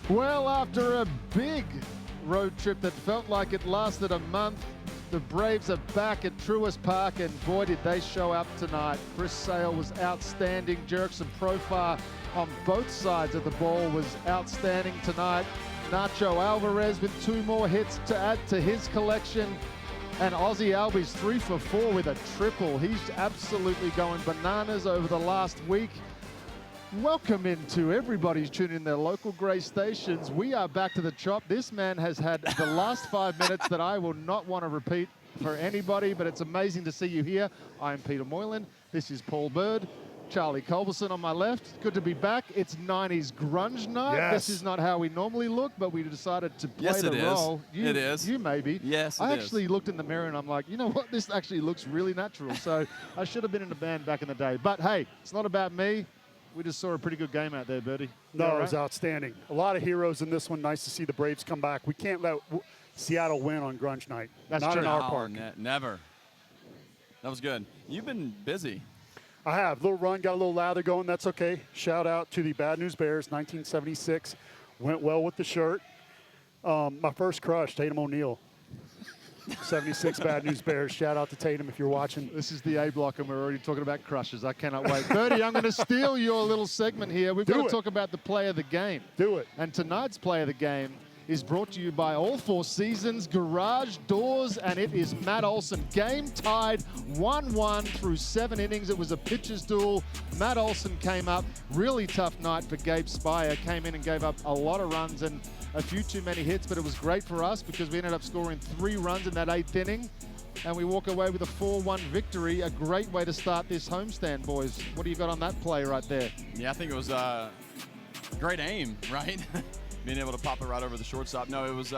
Well, after a big road trip that felt like it lasted a month, the Braves are back at Truist Park, and boy, did they show up tonight. Chris Sale was outstanding. Jurickson Profar on both sides of the ball was outstanding tonight. Nacho Alvarez with 2 more hits to add to his collection. And Ozzie Albies 3 for 4 with a triple. He's absolutely going bananas over the last week. Welcome into everybody's tuning in their local Gray stations. We are back to the chop. This man has had the last 5 minutes that I will not want to repeat for anybody, but it's amazing to see you here. I'm Peter Moylan. This is Paul Byrd. Charlie Culberson on my left. Good to be back. It's 90s grunge night. Yes. This is not how we normally look, but we decided to play Yes, the it role. is. It is. You maybe. Yes, I it actually looked in the mirror and I'm like, you know what? This actually looks really natural. So I should have been in a band back in the day. But hey, it's not about me. We just saw a pretty good game out there, Birdie. No, it was outstanding. A lot of heroes in this one. Nice to see the Braves come back. We can't let Seattle win on grunge night. That's not true. in our park. Never. That was good. You've been busy. I have. Little run, got a little lather going. That's okay. Shout out to the Bad News Bears, 1976. Went well with the shirt. My first crush, Tatum O'Neal. 76 Bad News Bears. Shout out to Tatum if you're watching. This is the A block, and we're already talking about crushes. I cannot wait. Birdie, I'm going to steal your little segment here. We've got to talk about the play of the game. Do it. And tonight's play of the game is brought to you by All Four Seasons Garage Doors, and it is Matt Olson. Game tied 1-1 through 7 innings. It was a pitcher's duel. Matt Olson came up. Really tough night for Gabe Spire. Came in and gave up a lot of runs and a few too many hits, but it was great for us because we ended up scoring 3 runs in that 8th inning, and we walk away with a 4-1 victory. A great way to start this homestand, boys. What do you got on that play right there? Yeah, I think it was great aim, right? Being able to pop it right over the shortstop. No, it was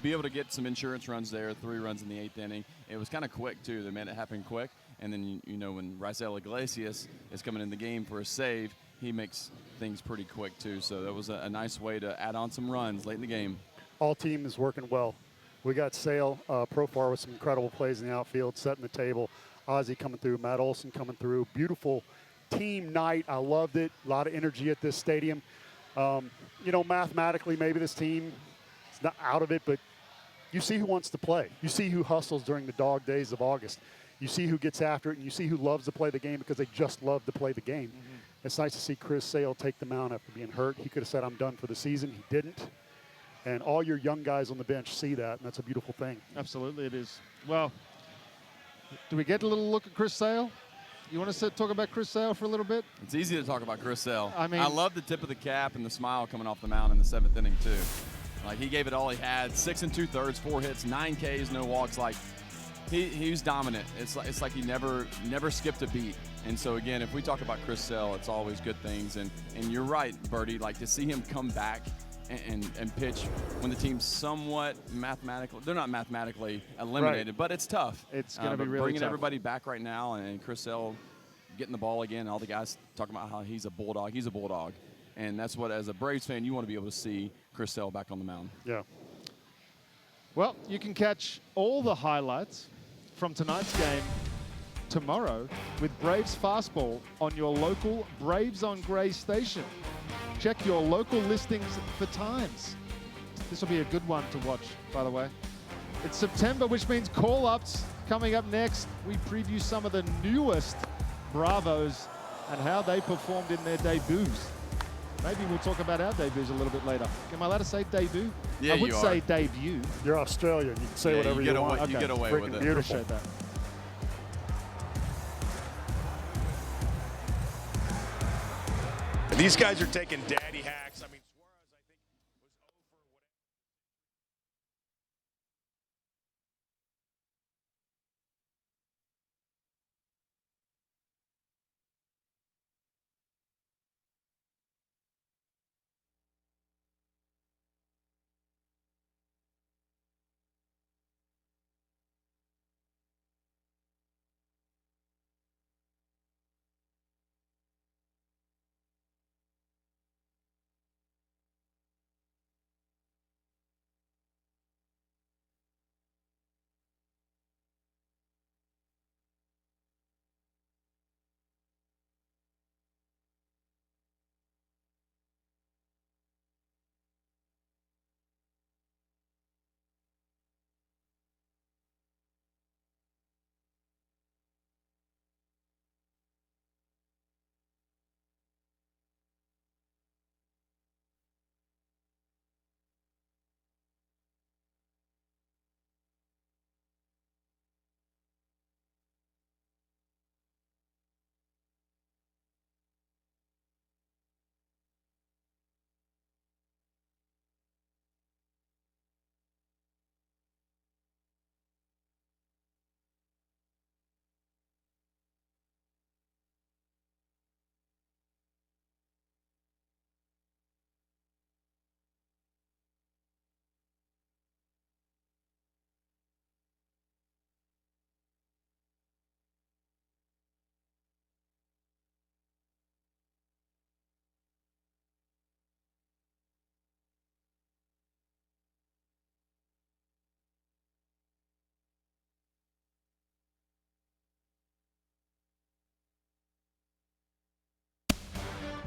be able to get some insurance runs there, 3 runs in the 8th inning. It was kind of quick, too. They made it happen quick. And then, you know, when Raisel Iglesias is coming in the game for a save, he makes things pretty quick, too. So that was a nice way to add on some runs late in the game. All team is working well. We got Sale, Profar with some incredible plays in the outfield, setting the table. Ozzie coming through, Matt Olson coming through. Beautiful team night. I loved it. A lot of energy at this stadium. You know, mathematically, maybe this team is not out of it, but you see who wants to play. You see who hustles during the dog days of August. You see who gets after it, and you see who loves to play the game because they just love to play the game. Mm-hmm. It's nice to see Chris Sale take the mound after being hurt. He could have said, I'm done for the season. He didn't. And all your young guys on the bench see that, and that's a beautiful thing. Absolutely it is. Well, do we get a little look at Chris Sale? You want to talk about Chris Sale for a little bit? It's easy to talk about Chris Sale. I mean, I love the tip of the cap and the smile coming off the mound in the 7th inning, too. Like, he gave it all he had. 6 2/3, 4 hits, 9 Ks, no walks. Like, he was dominant. It's like he never skipped a beat. And so, again, if we talk about Chris Sale, it's always good things. And you're right, Birdie, like, to see him come back and pitch when the team's somewhat mathematically, they're not mathematically eliminated, right, but it's tough. It's going to be really bringing tough. Everybody back right now, and Chris Sale getting the ball again, all the guys talking about how he's a bulldog. He's a bulldog. And that's what, as a Braves fan, you want to be able to see Chris Sale back on the mound. Yeah. Well, you can catch all the highlights from tonight's game tomorrow with Braves Fastball on your local Braves on Gray station. Check your local listings for times. This will be a good one to watch, by the way. It's September, which means call-ups coming up next. We preview some of the newest Bravos and how they performed in their debuts. Maybe we'll talk about our debuts a little bit later. Am I allowed to say debut? Yeah, I would you say are. debut. You're Australian. You can say whatever you want. You get away Freaking with it. beautiful. Appreciate that. These guys are taking daddy hacks. I mean,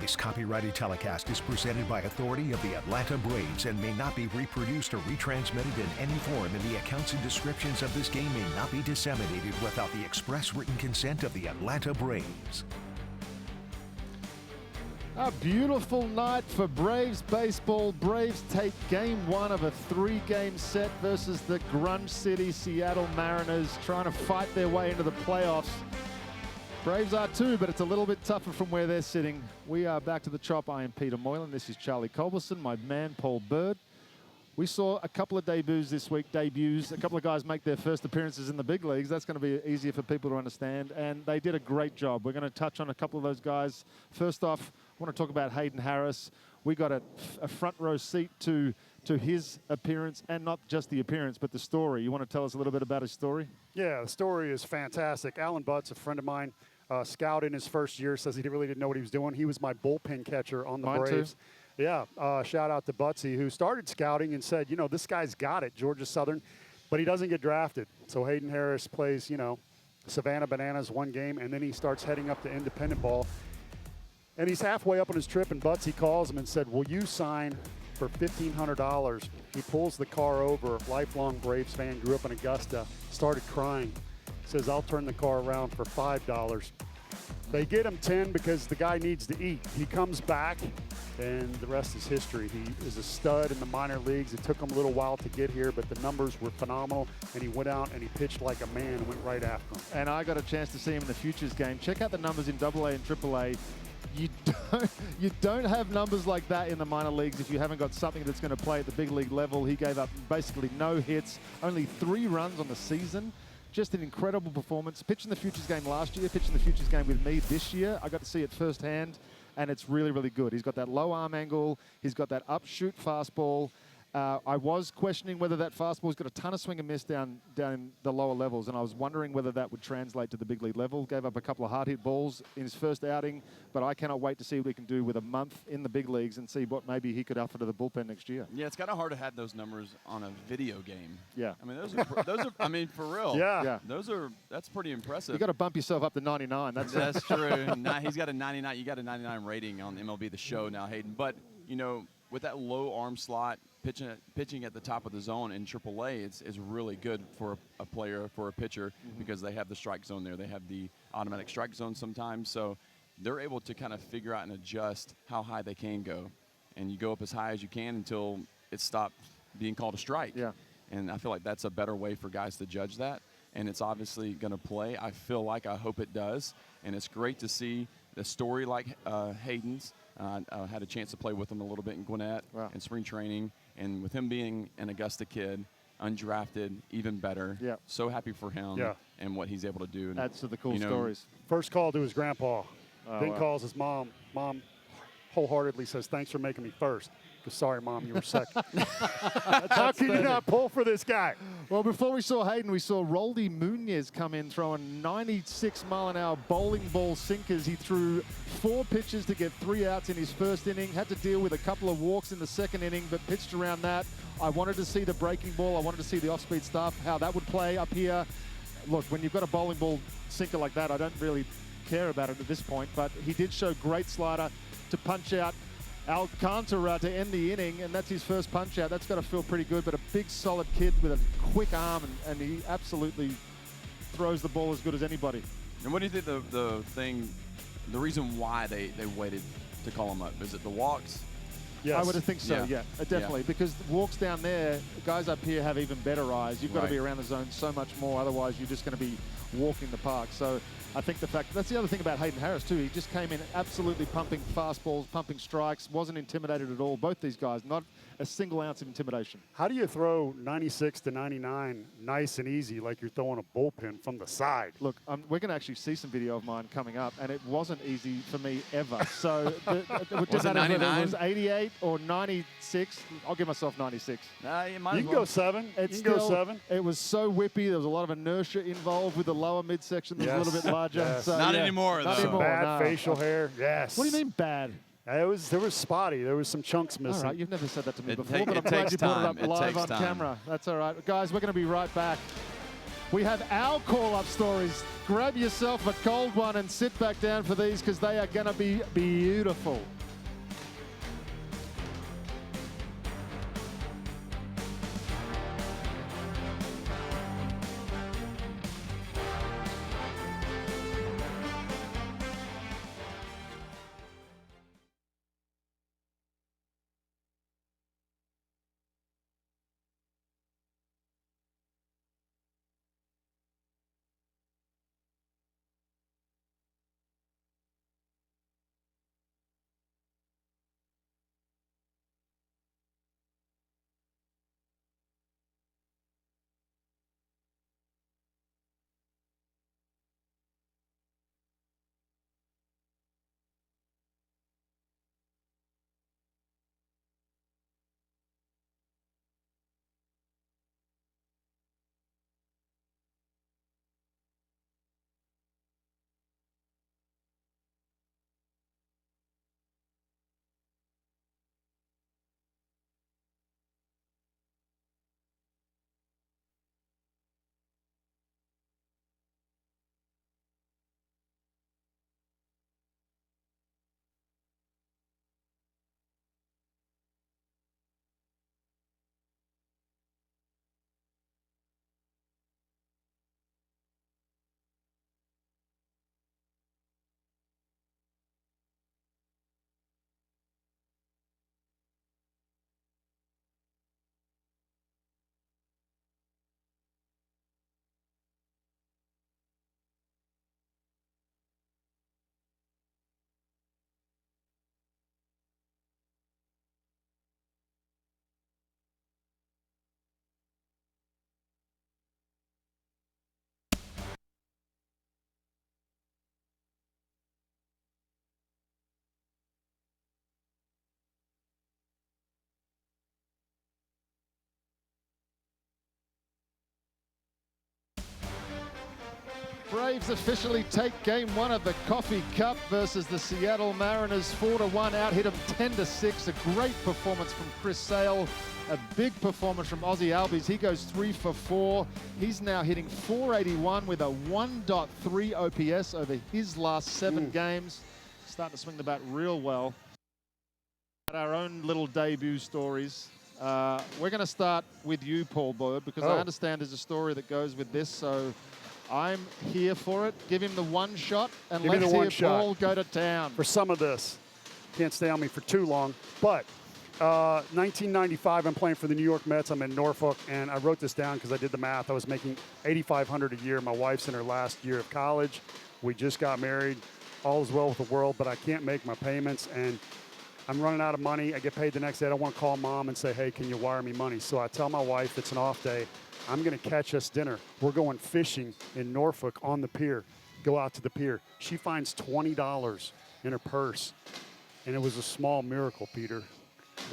This copyrighted telecast is presented by authority of the Atlanta Braves and may not be reproduced or retransmitted in any form, and the accounts and descriptions of this game may not be disseminated without the express written consent of the Atlanta Braves. A beautiful night for Braves baseball. Braves take game one of a 3-game set versus the Grunge City Seattle Mariners, trying to fight their way into the playoffs. Braves are too, but it's a little bit tougher from where they're sitting. We are back to the chop. I am Peter Moylan. This is Charlie Culberson, my man Paul Byrd. We saw a couple of debuts this week, A couple of guys make their first appearances in the big leagues. That's going to be easier for people to understand, and they did a great job. We're going to touch on a couple of those guys. First off, I want to talk about Hayden Harris. We got a front row seat to his appearance, and not just the appearance, but the story. You want to tell us a little bit about his story? Yeah, the story is fantastic. Alan Butts, a friend of mine, scout in his first year, says he really didn't know what he was doing. He was my bullpen catcher on the Braves. Too. Yeah, shout out to Butsy, who started scouting and said, you know, this guy's got it, Georgia Southern, but he doesn't get drafted. So Hayden Harris plays, you know, Savannah Bananas one game, and then he starts heading up to independent ball. And he's halfway up on his trip, and Butsy calls him and said, will you sign for $1,500? He pulls the car over, lifelong Braves fan, grew up in Augusta, started crying. Says, I'll turn the car around for $5. They get him 10 because the guy needs to eat. He comes back, and the rest is history. He is a stud in the minor leagues. It took him a little while to get here, but the numbers were phenomenal, and he went out and he pitched like a man and went right after him. And I got a chance to see him in the Futures game. Check out the numbers in AA and AAA. You don't have numbers like that in the minor leagues if you haven't got something that's going to play at the big league level. He gave up basically no hits, only 3 runs on the season. Just an incredible performance. Pitching the Futures game last year, pitching the Futures game with me this year. I got to see it firsthand, and it's really, really good. He's got that low arm angle. He's got that upshoot fastball. I was questioning whether that fastball's got a ton of swing and miss down in the lower levels, and I was wondering whether that would translate to the big league level. Gave up a couple of hard hit balls in his first outing, but I cannot wait to see what he can do with a month in the big leagues and see what maybe he could offer to the bullpen next year. Yeah, it's kind of hard to have those numbers on a video game. Yeah. I mean, those are I mean, for real. Yeah. That's pretty impressive. You got to bump yourself up to 99. That's true. He's got a 99. You got a 99 rating on MLB The Show now, Hayden. But, you know, with that low arm slot, pitching at the top of the zone in AAA, it's really good for a player, for a pitcher, because they have the strike zone there. They have the automatic strike zone sometimes, so they're able to kind of figure out and adjust how high they can go. And you go up as high as you can until it stops being called a strike. Yeah. And I feel like that's a better way for guys to judge that. And it's obviously going to play. I hope it does. And it's great to see the story like Hayden's. I had a chance to play with him a little bit in Gwinnett in spring training. And with him being an Augusta kid, undrafted, even better. Yeah. So happy for him and what he's able to do. That's the cool stories. First call to his grandpa. Then calls his mom. Mom wholeheartedly says, thanks for making me first. Sorry, Mom, you were second. How can you not pull for this guy? Well, before we saw Hayden, we saw Roldy Munoz come in throwing 96-mile-an-hour bowling ball sinkers. He threw 4 pitches to get 3 outs in his first inning, had to deal with a couple of walks in the second inning, but pitched around that. I wanted to see the breaking ball. I wanted to see the off-speed stuff, how that would play up here. Look, when you've got a bowling ball sinker like that, I don't really care about it at this point, but he did show great slider to punch out Alcantara to end the inning, and that's his first punch out. That's got to feel pretty good, but a big, solid kid with a quick arm, and he absolutely throws the ball as good as anybody. And what do you think the reason why they waited to call him up? Is it the walks? Yes. I would think so, yeah definitely. Because walks down there, guys up here have even better eyes. You've got to be around the zone so much more, otherwise you're just going to be walking the park. So I think that's the other thing about Hayden Harris too. He just came in absolutely pumping fastballs, pumping strikes, wasn't intimidated at all. Both these guys, not a single ounce of intimidation. How do you throw 96 to 99 nice and easy like you're throwing a bullpen from the side? Look, we're going to actually see some video of mine coming up, and it wasn't easy for me ever. So was it 99? It was 88 or 96. I'll give myself 96. You can go 7. You can go 7. It was so whippy. There was a lot of inertia involved with the lower midsection that was a little bit larger. Yes. So, not anymore, though. Not anymore, bad facial hair. Yes. What do you mean bad? There was spotty. There was some chunks missing. All right, you've never said that to me before, but I'm glad you brought it up live on camera. That's all right. Guys, we're going to be right back. We have our call-up stories. Grab yourself a cold one and sit back down for these because they are going to be beautiful. Braves officially take game 1 of the Coffee Cup versus the Seattle Mariners. 4-1, out-hit them 10-6. A great performance from Chris Sale. A big performance from Ozzie Albies. He goes 3 for 4. He's now hitting .481 with a 1.3 OPS over his last 7 games. Starting to swing the bat real well. Our own little debut stories. We're going to start with you, Paul Byrd, because I understand there's a story that goes with this. So I'm here for it. Give him the one shot, and let's hear Paul go to town. For some of this, can't stay on me for too long, but 1995, I'm playing for the New York Mets. I'm in Norfolk, and I wrote this down because I did the math. I was making $8,500 a year. My wife's in her last year of college. We just got married. All is well with the world, but I can't make my payments, and I'm running out of money. I get paid the next day. I don't want to call mom and say, hey, can you wire me money? So I tell my wife it's an off day. I'm going to catch us dinner. We're going fishing in Norfolk on the pier. Go out to the pier. She finds $20 in her purse, and it was a small miracle, Peter.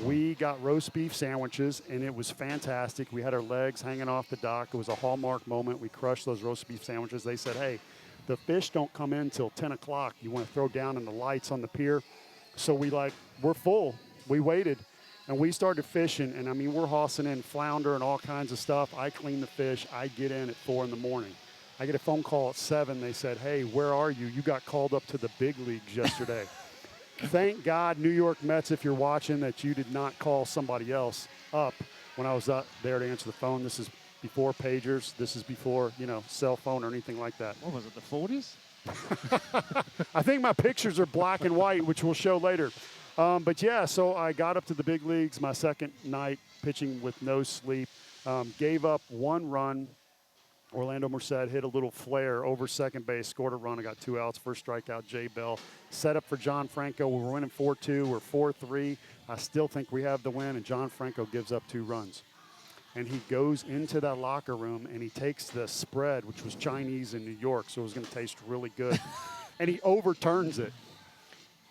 We got roast beef sandwiches, and it was fantastic. We had our legs hanging off the dock. It was a hallmark moment. We crushed those roast beef sandwiches. They said, hey, the fish don't come in till 10 o'clock. You want to throw down in the lights on the pier? So we're full. We waited, and we started fishing. And, I mean, we're hossing in flounder and all kinds of stuff. I clean the fish. I get in at 4 in the morning. I get a phone call at 7. They said, hey, where are you? You got called up to the big leagues yesterday. Thank God, New York Mets, if you're watching, that you did not call somebody else up when I was up there to answer the phone. This is before pagers. This is before, cell phone or anything like that. What was it, the 40s? I think my pictures are black and white, which we'll show later. But, yeah, so I got up to the big leagues my second night pitching with no sleep. Gave up 1 run. Orlando Merced hit a little flare over second base, scored a run. I got 2 outs, first strikeout, Jay Bell. Set up for John Franco. We were winning 4-2. We're 4-3. I still think we have the win, and John Franco gives up 2 runs. And he goes into that locker room, and he takes the spread, which was Chinese in New York, so it was going to taste really good, and he overturns it.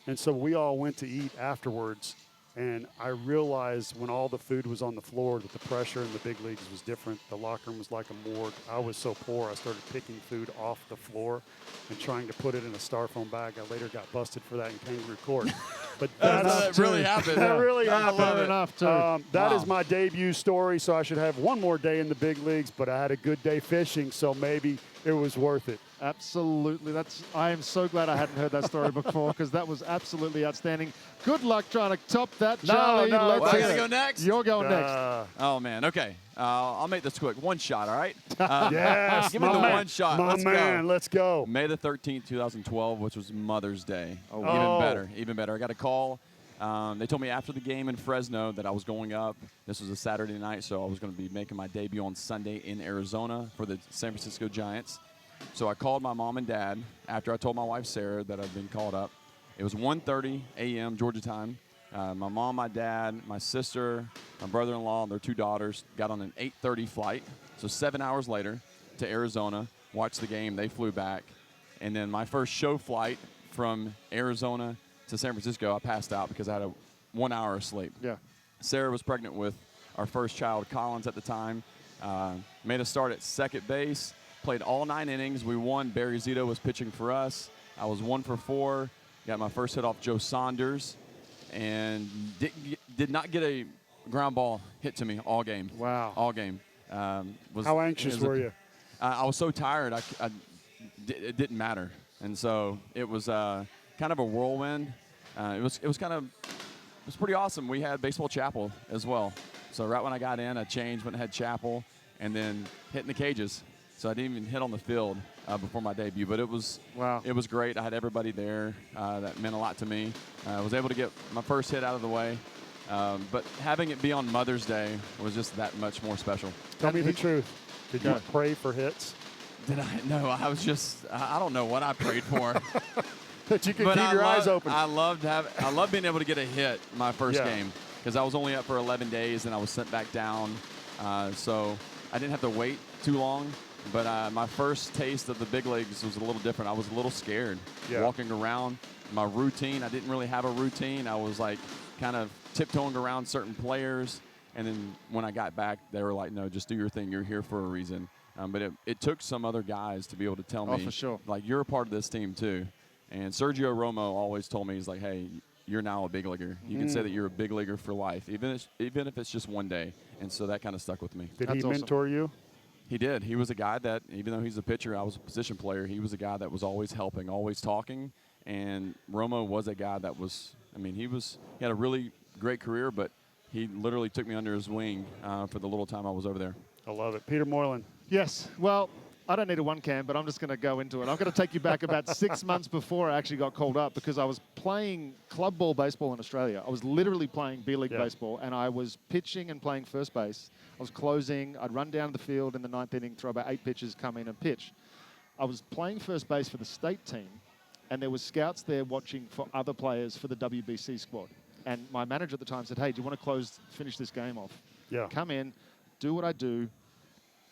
And so we all went to eat afterwards, and I realized when all the food was on the floor that the pressure in the big leagues was different. The locker room was like a morgue. I was so poor, I started picking food off the floor and trying to put it in a styrofoam bag. I later got busted for that in kangaroo court. But that really happened. That really happened. I love it. Enough, too. That is my debut story, so I should have one more day in the big leagues, but I had a good day fishing, so maybe it was worth it. Absolutely. I am so glad I hadn't heard that story before, because that was absolutely outstanding. Good luck trying to top that, Charlie. No, Well, I hear gotta it. go next? You're going next. Oh, man. Okay. I'll make this quick. One shot, all right? Yes, Give me the one shot. My Let's man, go. let's go. May the 13th, 2012, which was Mother's Day. Oh. Even better. I got a call. They told me after the game in Fresno that I was going up. This was a Saturday night, so I was going to be making my debut on Sunday in Arizona for the San Francisco Giants. So I called my mom and dad after I told my wife, Sarah, that I'd been called up. It was 1:30 a.m. Georgia time. My mom, my dad, my sister, my brother-in-law, and their 2 daughters got on an 8:30 flight. So 7 hours later to Arizona, watched the game. They flew back. And then my first show flight from Arizona to San Francisco, I passed out because I had 1 hour of sleep. Yeah. Sarah was pregnant with our first child, Collins, at the time. Made a start at second base. Played all 9 innings. We won. Barry Zito was pitching for us. I was 1 for 4. Got my first hit off Joe Saunders. And did not get a ground ball hit to me all game. Wow. All game. How anxious were you? I was so tired. It didn't matter. And so it was kind of a whirlwind. It was pretty awesome. We had baseball chapel as well. So right when I got in, I changed, went and had chapel, and then hit in the cages. So I didn't even hit on the field before my debut, but it was great. I had everybody there. That meant a lot to me. I was able to get my first hit out of the way, but having it be on Mother's Day was just that much more special. Tell me the truth. Did you pray for hits? Did I? No, I was just, I don't know what I prayed for. That you could keep your eyes open. I loved being able to get a hit my first game, because I was only up for 11 days and I was sent back down. So I didn't have to wait too long. But my first taste of the big leagues was a little different. I was a little scared walking around. My routine, I didn't really have a routine. I was like kind of tiptoeing around certain players. And then when I got back, they were like, no, just do your thing. You're here for a reason. But it took some other guys to be able to tell me, for sure. like, you're a part of this team too. And Sergio Romo always told me, he's like, hey, you're now a big leaguer. You can say that you're a big leaguer for life, even if it's just one day. And so that kind of stuck with me. Did That's he awesome. mentor you? He did. He was a guy that, even though he's a pitcher, I was a position player, he was a guy that was always helping, always talking. And Romo was a guy that was, I mean, he had a really great career, but he literally took me under his wing for the little time I was over there. I love it. Peter Moylan. Yes. Well, I don't need a one cam, but I'm just going to go into it. I'm going to take you back about 6 months before I actually got called up, because I was playing club ball baseball in Australia. I was literally playing B-League baseball, and I was pitching and playing first base. I was closing. I'd run down the field in the 9th inning, throw about 8 pitches, come in and pitch. I was playing first base for the state team, and there was scouts there watching for other players for the WBC squad. And my manager at the time said, hey, do you want to finish this game off? Yeah. Come in, do what I do.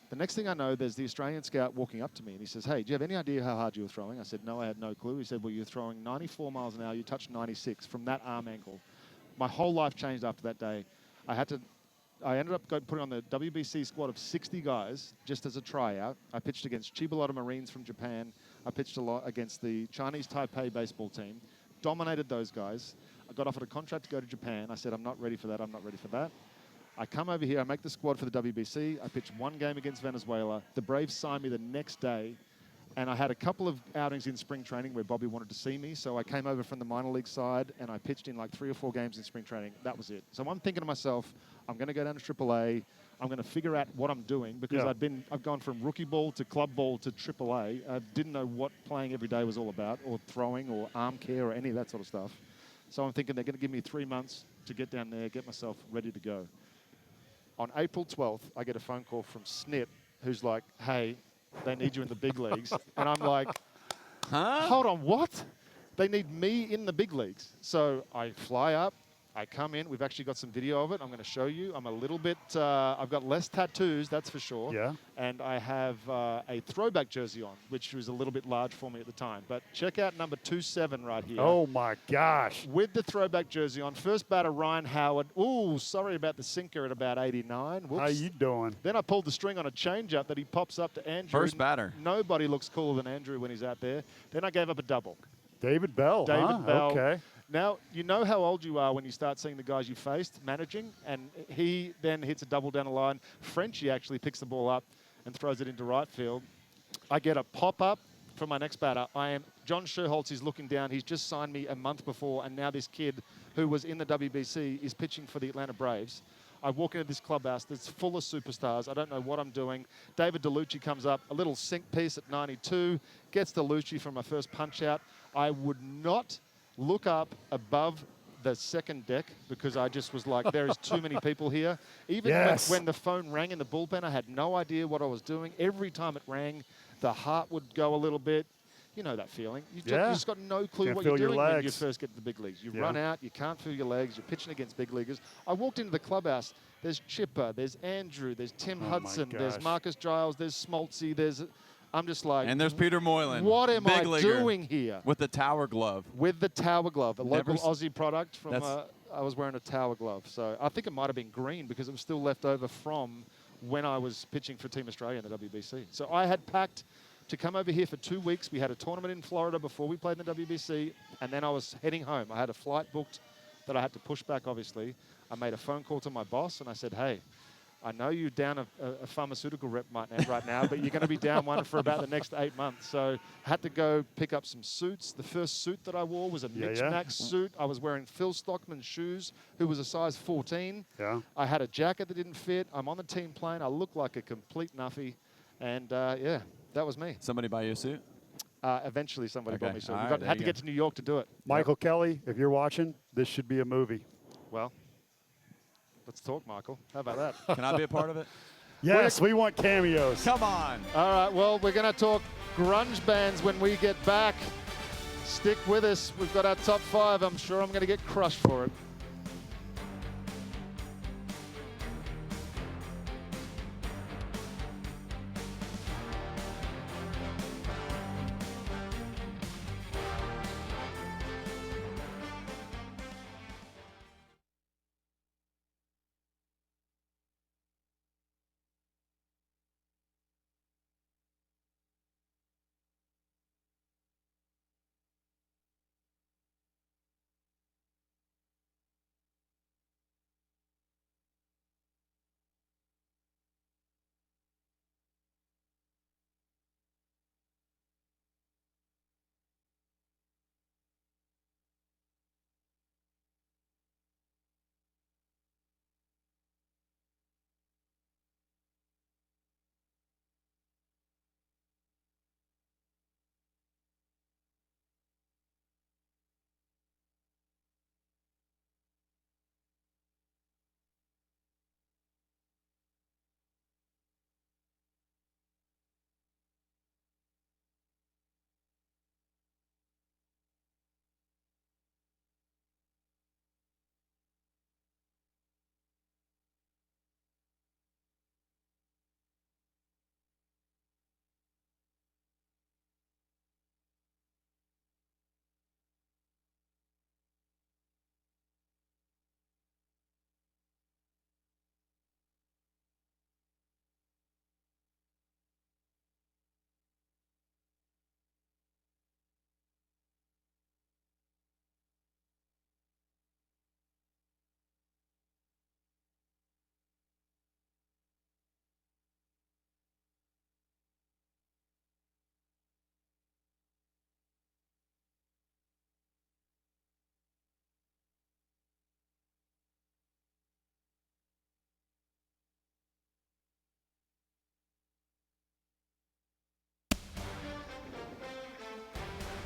The next thing I know, there's the Australian scout walking up to me, and he says, hey, do you have any idea how hard you were throwing? I said, no, I had no clue. He said, well, you're throwing 94 miles an hour. You touched 96 from that arm angle. My whole life changed after that day. I ended up putting on the WBC squad of 60 guys just as a tryout. I pitched against Chiba Marines from Japan. I pitched a lot against the Chinese Taipei baseball team. Dominated those guys. I got offered a contract to go to Japan. I said, I'm not ready for that. I'm not ready for that. I come over here, I make the squad for the WBC. I pitched one game against Venezuela. The Braves signed me the next day, and I had a couple of outings in spring training where Bobby wanted to see me, so I came over from the minor league side, and I pitched in like 3 or 4 games in spring training. That was it. So I'm thinking to myself, I'm going to go down to AAA. I'm going to figure out what I'm doing, because I've gone from rookie ball to club ball to AAA. I didn't know what playing every day was all about, or throwing, or arm care, or any of that sort of stuff. So I'm thinking they're going to give me 3 months to get down there, get myself ready to go. On April 12th, I get a phone call from SNIT, who's like, hey, they need you in the big leagues. And I'm like, hold on, what? They need me in the big leagues. So I fly up. I come in. We've actually got some video of it. I'm going to show you. I'm a little bit, I've got less tattoos, that's for sure. Yeah. And I have a throwback jersey on, which was a little bit large for me at the time. But check out number 27 right here. Oh, my gosh. With the throwback jersey on. First batter, Ryan Howard. Ooh, sorry about the sinker at about 89. Whoops. How you doing? Then I pulled the string on a changeup that he pops up to Andrew. First batter. Nobody looks cooler than Andrew when he's out there. Then I gave up a double. David Bell, David Bell. Okay. Now, you know how old you are when you start seeing the guys you faced managing, and he then hits a double down the line. Frenchie actually picks the ball up and throws it into right field. I get a pop-up for my next batter. John Sherholtz is looking down. He's just signed me a month before, and now this kid who was in the WBC is pitching for the Atlanta Braves. I walk into this clubhouse that's full of superstars. I don't know what I'm doing. David DeLucci comes up, a little sink piece at 92, gets DeLucci from my first punch out. I would not look up above the second deck, because I just was like, there is too many people here. Even when the phone rang in the bullpen, I had no idea what I was doing. Every time it rang, the heart would go a little bit. You know that feeling. You just got no clue Can't what you're feel your doing when you legs. first get to the big leagues. You run out, you can't feel your legs, you're pitching against big leaguers. I walked into the clubhouse. There's Chipper, there's Andrew, there's Tim Hudson, there's Marcus Giles, there's Smoltzy, I'm just like... And there's Peter Moylan. What am big I leaguer, doing here? with the Tower glove. With the Tower glove, a local Never Aussie product from... I was wearing a Tower glove. So I think it might have been green, because it was still left over from when I was pitching for Team Australia in the WBC. So I had packed to come over here for 2 weeks. We had a tournament in Florida before we played in the WBC, and then I was heading home. I had a flight booked that I had to push back, obviously. I made a phone call to my boss, and I said, hey, I know you're down a pharmaceutical rep right now, but you're going to be down one for about the next 8 months. So I had to go pick up some suits. The first suit that I wore was a Mitch Max suit. I was wearing Phil Stockman's shoes, who was a size 14. Yeah. I had a jacket that didn't fit. I'm on the team plane. I look like a complete nuffy. And, that was me. Somebody buy you a suit? Eventually, somebody bought me a suit. All We right, had to get to New York to do it. Michael Kelly, if you're watching, this should be a movie. Well, let's talk, Michael. How about that? Can I be a part of it? Yes, we want cameos. Come on. All right, well, we're going to talk grunge bands when we get back. Stick with us. We've got our top 5. I'm sure I'm going to get crushed for it.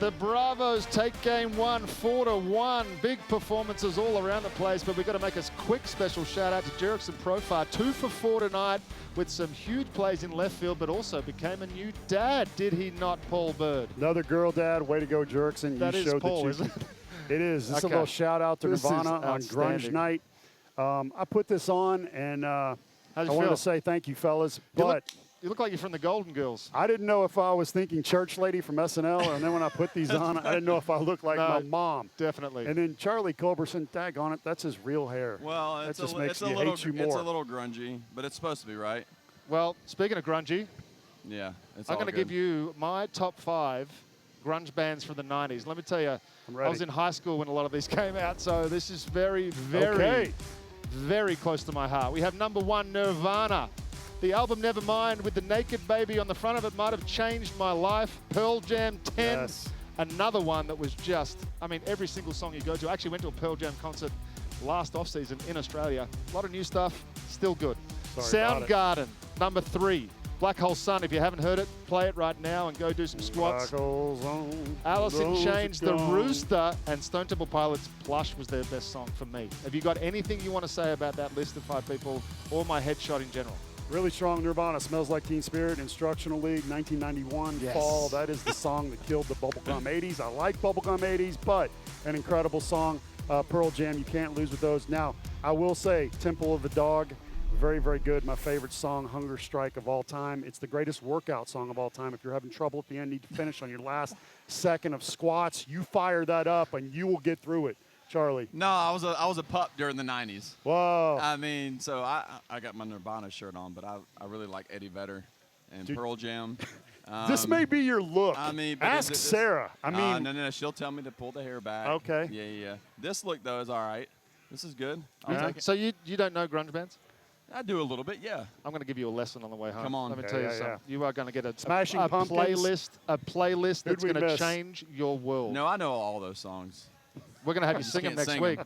The Bravos take game 1, 4-1. Big performances all around the place, but we've got to make a quick special shout out to Jerickson Profar. 2 for 4 tonight with some huge plays in left field, but also became a new dad, did he not, Paul Byrd? Another girl dad. Way to go, Jerickson. That you is showed Paul, that isn't it? It is. This is a Okay. little shout out to This is Nirvana on Grunge outstanding. Night. I put this on, and I How'd you wanted feel? to say thank you, fellas. You But you look like you're from the Golden Girls. I didn't know if I was thinking church lady from SNL, and then when I put these on, I didn't know if I looked like No, my mom. Definitely. And then Charlie Culberson, tag on it, that's his real hair. Well, that it's just a, makes it's a me little, hate you it's more. a little grungy, but it's supposed to be, right? Well, speaking of grungy, Yeah, it's I'm all going to good. give you my top 5 grunge bands from the 90s. Let me tell you, I'm I ready. was in high school when a lot of these came out, so this is very, very, Okay. very close to my heart. We have number 1, Nirvana. The album Nevermind with the naked baby on the front of it might have changed my life. Pearl Jam 10. Yes. Another one that was just, I mean, every single song you go to. I actually went to a Pearl Jam concert last off-season in Australia. A lot of new stuff, still good. Sorry about it. Soundgarden, number 3. Black Hole Sun, if you haven't heard it, play it right now and go do some squats. Alice in Chains, The Rooster, and Stone Temple Pilots, Plush was their best song for me. Have you got anything you want to say about that list of 5 people or my headshot in general? Really strong Nirvana. Smells Like Teen Spirit, Instructional League, 1991 Yes. fall. That is the song that killed the bubblegum 80s. I like bubblegum 80s, but an incredible song. Pearl Jam, you can't lose with those. Now, I will say, Temple of the Dog, very, very good. My favorite song, Hunger Strike of all time. It's the greatest workout song of all time. If you're having trouble at the end, need to finish on your last second of squats, you fire that up and you will get through it. Charlie. No, I was a pup during the 90s. Whoa. I mean, so I got my Nirvana shirt on, but I really like Eddie Vedder and Dude. Pearl Jam. This may be your look. I mean, but ask is it- Sarah. I mean, no, she'll tell me to pull the hair back. Okay. Yeah. This look though is all right. This is good. I'll Yeah. take it. So you don't know grunge bands? I do a little bit, yeah. I'm going to give you a lesson on the way home. Come on. Let me Yeah, tell you yeah, something. yeah. You are going to get a Smashing Pumpkins. playlist that's we going to miss? change your world. No, I know all those songs. We're going to have you just sing them can't next sing week. 'em.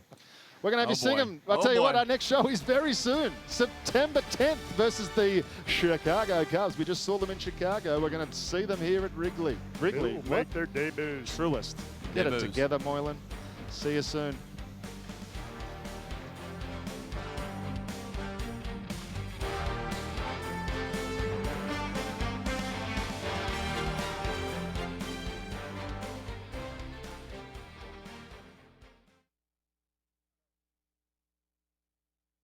We're going to have Oh, you sing boy. them. I'll Oh, tell you what, boy. our next show is very soon. September 10th versus the Chicago Cubs. We just saw them in Chicago. We're going to see them here at Wrigley. They'll make their debuts. Truest. Get it Debuts. together, Moylan. See you soon.